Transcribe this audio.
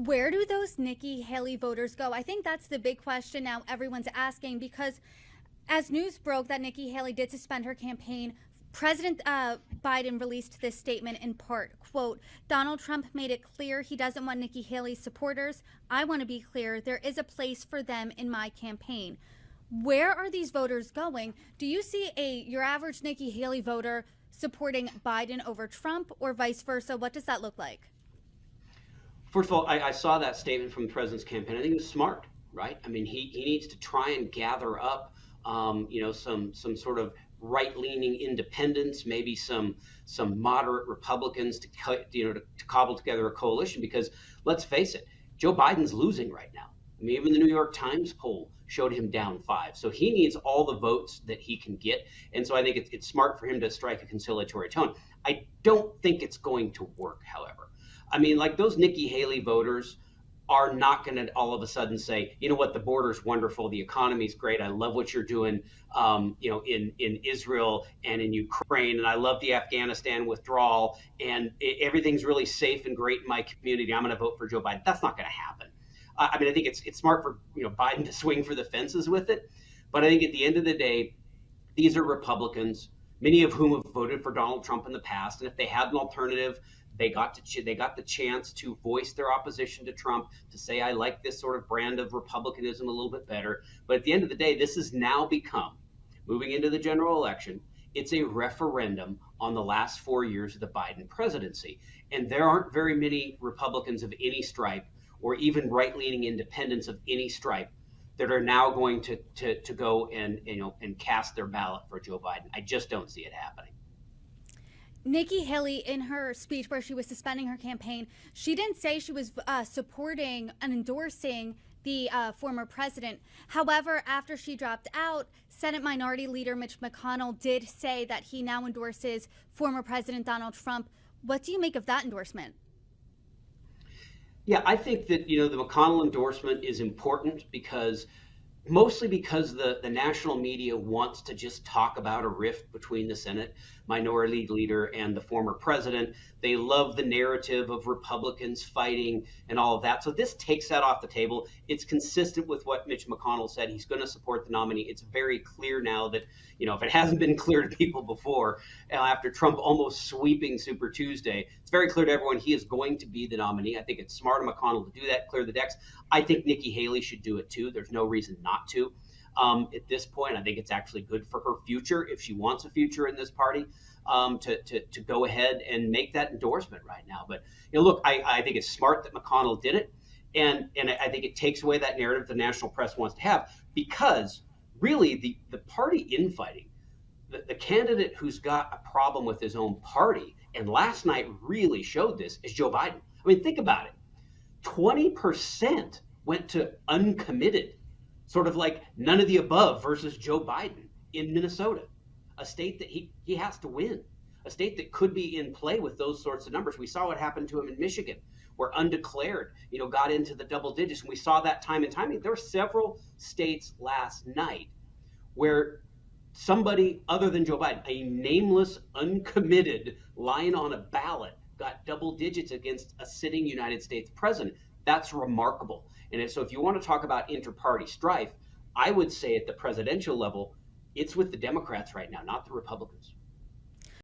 Where do those Nikki Haley voters go? I think that's the big question now everyone's asking, because as news broke that Nikki Haley did suspend her campaign, President Biden released this statement in part, quote, Donald Trump made it clear he doesn't want Nikki Haley's supporters. I want to be clear, there is a place for them in my campaign. Where are these voters going? Do you see your average Nikki Haley voter supporting Biden over Trump, or vice versa? What does that look like? First of all, I saw that statement from the president's campaign. I think it was smart, right? I mean, he needs to try and gather up, some sort of right-leaning independents, maybe some moderate Republicans to cobble together a coalition. Because let's face it, Joe Biden's losing right now. I mean, even the New York Times poll showed him down 5. So he needs all the votes that he can get. And so I think it's smart for him to strike a conciliatory tone. I don't think it's going to work, however. I mean, like, those Nikki Haley voters are not going to all of a sudden say, you know what, the border's wonderful, the economy's great, I love what you're doing, in Israel and in Ukraine, and I love the Afghanistan withdrawal, and everything's really safe and great in my community, I'm going to vote for Joe Biden. That's not going to happen. I mean, I think it's smart for Biden to swing for the fences with it, but I think at the end of the day, these are Republicans, many of whom have voted for Donald Trump in the past, and if they had an alternative, they got the chance to voice their opposition to Trump, to say, I like this sort of brand of republicanism a little bit better. But at the end of the day, this has now become, moving into the general election, it's a referendum on the last 4 years of the Biden presidency. And there aren't very many Republicans of any stripe, or even right-leaning independents of any stripe, that are now going to go and cast their ballot for Joe Biden. I just don't see it happening. Nikki Haley, in her speech where she was suspending her campaign, she didn't say she was supporting and endorsing the former president. However, after she dropped out, Senate Minority Leader Mitch McConnell did say that he now endorses former President Donald Trump. What do you make of that endorsement? Yeah, I think that, the McConnell endorsement is important mostly because the national media wants to just talk about a rift between the Senate Minority Leader and the former president. They love the narrative of Republicans fighting and all of that. So this takes that off the table. It's consistent with what Mitch McConnell said. He's going to support the nominee. It's very clear now that, if it hasn't been clear to people before, after Trump almost sweeping Super Tuesday, it's very clear to everyone he is going to be the nominee. I think it's smart of McConnell to do that, clear the decks. I think Nikki Haley should do it too. There's no reason not to. At this point, I think it's actually good for her future, if she wants a future in this party, to go ahead and make that endorsement right now. But look, I think it's smart that McConnell did it, and I think it takes away that narrative the national press wants to have, because really the party infighting, the candidate who's got a problem with his own party, and last night really showed this, is Joe Biden. I mean, think about it. 20% went to uncommitted, sort of like none of the above versus Joe Biden in Minnesota, a state that he has to win, a state that could be in play with those sorts of numbers. We saw what happened to him in Michigan, where undeclared, got into the double digits. And we saw that time and time again. There were several states last night where somebody other than Joe Biden, a nameless, uncommitted line on a ballot, got double digits against a sitting United States president. That's remarkable. And so if you want to talk about inter-party strife, I would say at the presidential level, it's with the Democrats right now, not the Republicans.